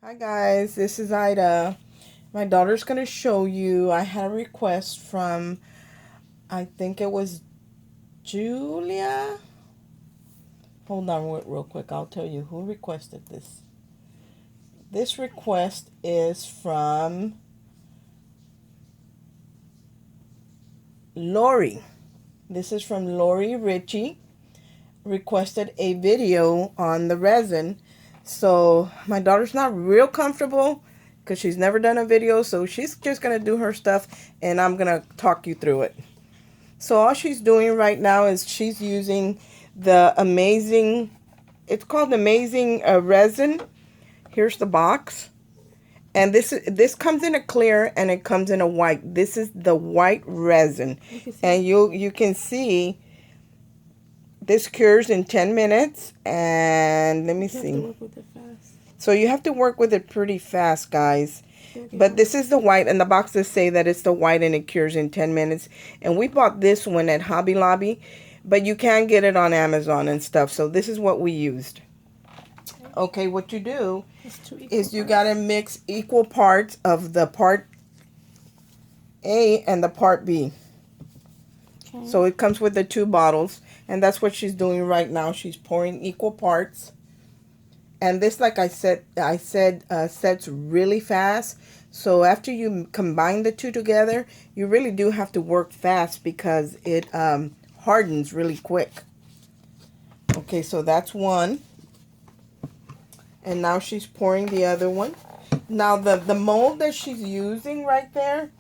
Hi guys, this is Ida. My daughter's going to show you. I had a request from, I think it was Julia. Hold on real quick. I'll tell you who requested this. This request is from Lori. This is from Lori Ritchie. Requested a video on the resin. So my daughter's not real comfortable because she's never done a video, so she's just going to do her stuff and I'm going to talk you through it. So all she's doing right now is she's using the amazing, it's called amazing resin. Here's the box. And this comes in a clear and it comes in a white. This is the white resin. And you can see this cures in 10 minutes. And let me see. So you have to work with it pretty fast, guys. But this is the white, and the boxes say that it's the white and it cures in 10 minutes. And we bought this one at Hobby Lobby, but you can get it on Amazon and stuff. So this is what we used. Okay, what you do is you got to mix equal parts of the part A and the part B. Okay. So it comes with the 2 bottles, and that's what she's doing right now. She's pouring equal parts. And this, like I said, sets really fast. So after you combine the 2 together, you really do have to work fast because it hardens really quick. Okay, so that's one. And now she's pouring the other one. Now the mold that she's using right there,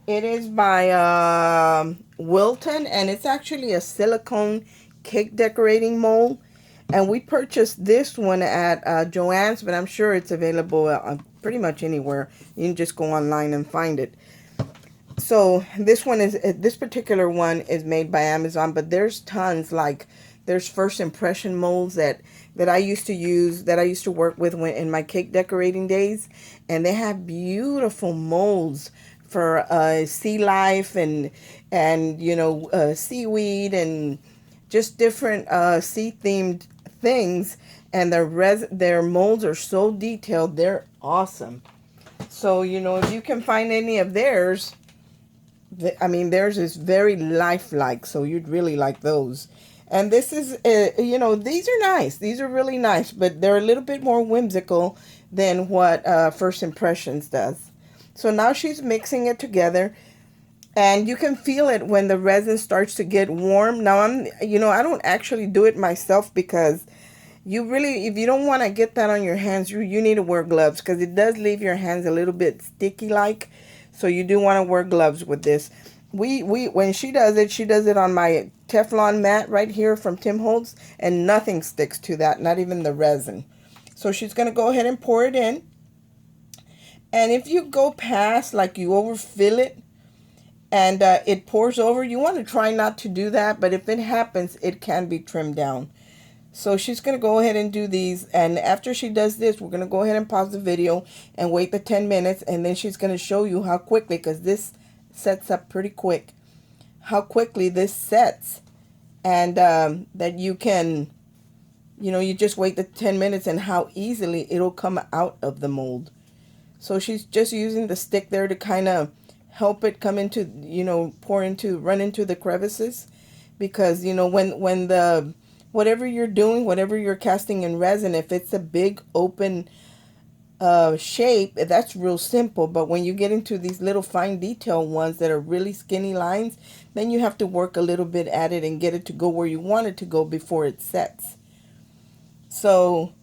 it is by Wilton, and it's actually a silicone cake decorating mold. And we purchased this one at Joann's, but I'm sure it's available pretty much anywhere. You can just go online and find it. So this particular one is made by Amazon, but there's tons. Like there's First Impression molds that I used to use, that I used to work with in my cake decorating days, and they have beautiful molds for sea life and you know, seaweed and just different sea themed things, and their molds are so detailed. They're awesome. So you know, if you can find any of theirs, I mean, theirs is very lifelike, so you'd really like those. And this is you know, these are nice, these are really nice, but they're a little bit more whimsical than what First Impressions does. So now she's mixing it together. And you can feel it when the resin starts to get warm. Now I don't actually do it myself because if you don't want to get that on your hands, you need to wear gloves because it does leave your hands a little bit sticky like. So you do want to wear gloves with this. When she does it on my Teflon mat right here from Tim Holtz, and nothing sticks to that, not even the resin. So she's going to go ahead and pour it in. And if you go past, like you overfill it, and it pours over, you want to try not to do that, but if it happens, it can be trimmed down. So she's going to go ahead and do these, and after she does this, we're going to go ahead and pause the video and wait the 10 minutes, and then she's going to show you how quickly, because this sets up pretty quick, how quickly this sets, and that you can, you know, you just wait the 10 minutes and how easily it'll come out of the mold. So she's just using the stick there to kind of help it come into, you know, run into the crevices, because you know, when the whatever you're doing, whatever you're casting in resin, if it's a big open shape, that's real simple. But when you get into these little fine detail ones that are really skinny lines, then you have to work a little bit at it and get it to go where you want it to go before it sets. So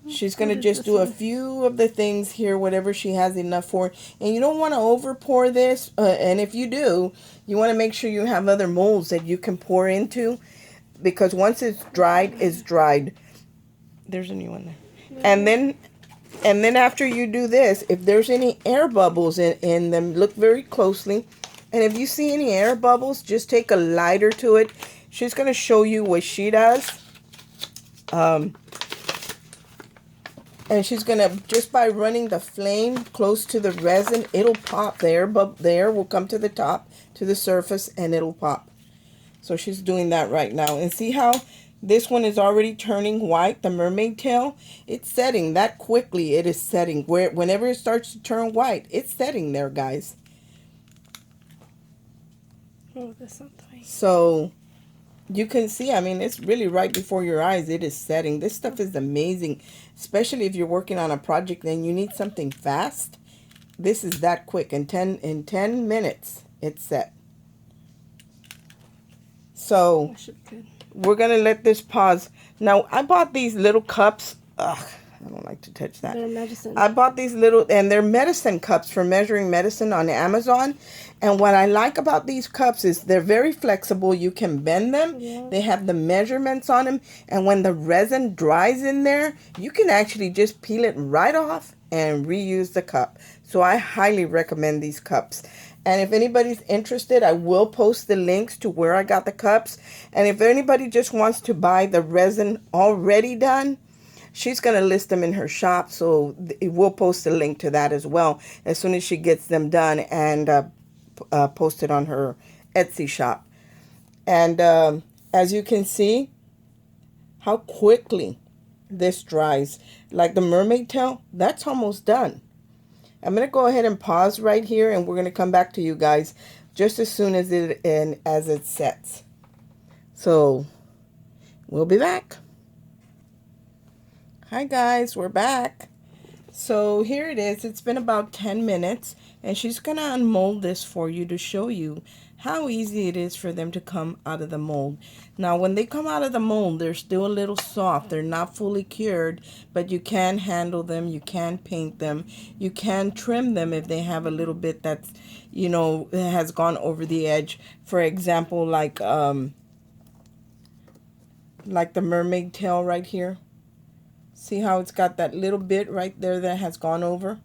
she's going to just do a few of the things here, whatever she has enough for. And you don't want to over pour this. And if you do, you want to make sure you have other molds that you can pour into. Because once it's dried, it's dried. There's a new one there. And then after you do this, if there's any air bubbles in them, look very closely. And if you see any air bubbles, just take a lighter to it. She's going to show you what she does. And she's going to, just by running the flame close to the resin, it'll pop there. But the air will come to the top, to the surface, and it'll pop. So she's doing that right now. And see how This one is already turning white, the mermaid tail. It's setting that quickly. It is setting. Whenever it starts to turn white, it's setting there, guys. Oh, that's not the way. So you can see, I mean, it's really right before your eyes. It is setting. This stuff is amazing, especially if you're working on a project and you need something fast. This is that quick. In 10 minutes, it's set. So That should be good. we're going to let this pause. Now, I bought these little cups. Ugh, I don't like to touch that. They're medicine. I bought these little, and they're medicine cups for measuring medicine on Amazon. And what I like about these cups is they're very flexible. You can bend them. Yeah. They have the measurements on them. And when the resin dries in there, you can actually just peel it right off and reuse the cup. So I highly recommend these cups. And if anybody's interested, I will post the links to where I got the cups. And if anybody just wants to buy the resin already done, she's going to list them in her shop. So we'll post a link to that as well as soon as she gets them done and post it on her Etsy shop. And as you can see, how quickly this dries. Like the mermaid tail, that's almost done. I'm going to go ahead and pause right here, and we're going to come back to you guys just as soon as it sets. So we'll be back. Hi guys, we're back. So here it is. It's been about 10 minutes, and she's going to unmold this for you to show you how easy it is for them to come out of the mold. Now, when they come out of the mold, they're still a little soft. They're not fully cured, but you can handle them. You can paint them. You can trim them if they have a little bit that's, you know, has gone over the edge. For example, like the mermaid tail right here. See how it's got that little bit right there that has gone over?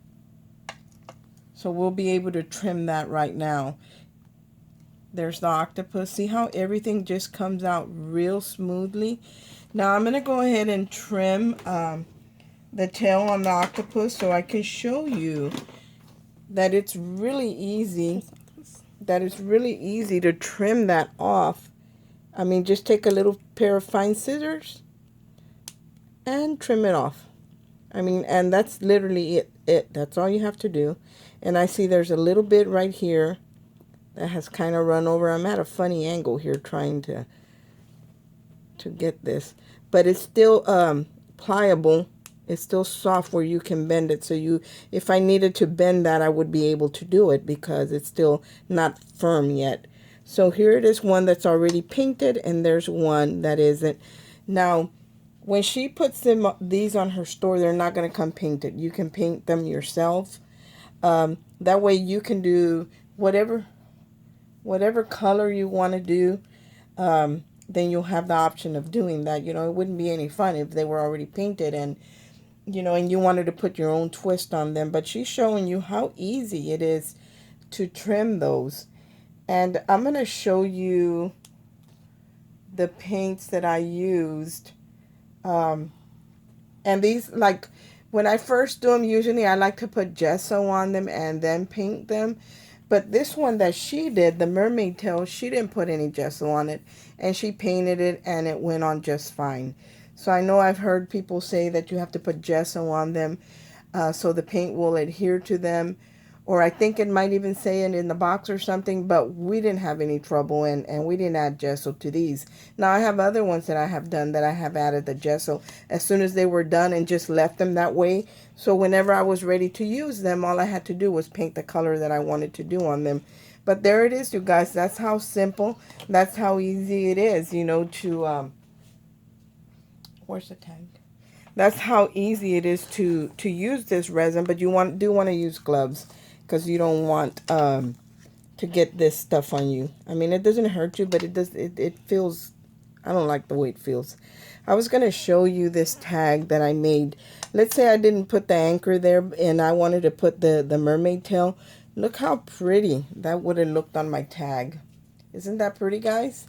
So we'll be able to trim that right now. There's the octopus. See how everything just comes out real smoothly? Now I'm going to go ahead and trim the tail on the octopus so I can show you that it's really easy. That it's really easy to trim that off. I mean, just take a little pair of fine scissors and trim it off. I mean, and that's literally it. That's all you have to do. And I see there's a little bit right here that has kind of run over. I'm at a funny angle here trying to get this. But it's still pliable. It's still soft where you can bend it. So if I needed to bend that, I would be able to do it because it's still not firm yet. So here it is, one that's already painted, and there's one that isn't. Now, when she puts these on her store, they're not going to come painted. You can paint them yourself. That way you can do whatever color you want to do. Then you'll have the option of doing that. You know, it wouldn't be any fun if they were already painted and, you know, and you wanted to put your own twist on them. But she's showing you how easy it is to trim those. And I'm going to show you the paints that I used. And these, like, when I first do them, usually I like to put gesso on them and then paint them. But this one that she did, the mermaid tail, she didn't put any gesso on it. And she painted it and it went on just fine. So I know I've heard people say that you have to put gesso on them so the paint will adhere to them. Or I think it might even say it in the box or something, but we didn't have any trouble and we didn't add gesso to these. Now I have other ones that I have done that I have added the gesso as soon as they were done and just left them that way. So whenever I was ready to use them, all I had to do was paint the color that I wanted to do on them. But there it is, you guys. That's how simple, that's how easy it is, you know, to, where's the tag? That's how easy it is to use this resin, but you do want to use gloves, because you don't want to get this stuff on you. I mean, it doesn't hurt you, but it feels, I don't like the way it feels. I was going to show you this tag that I made. Let's say I didn't put the anchor there and I wanted to put the mermaid tail. Look how pretty that would have looked on my tag. Isn't that pretty, guys?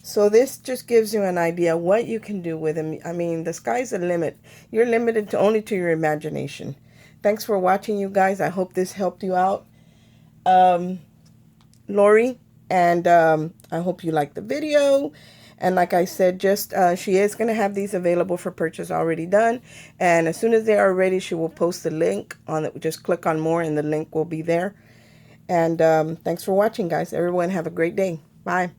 So this just gives you an idea what you can do with them. I mean, the sky's the limit. You're limited only to your imagination. Thanks for watching, you guys. I hope this helped you out, Lori. And I hope you liked the video. And like I said, just she is going to have these available for purchase already done. And as soon as they are ready, she will post the link on it. Just click on more and the link will be there. And thanks for watching, guys. Everyone have a great day. Bye.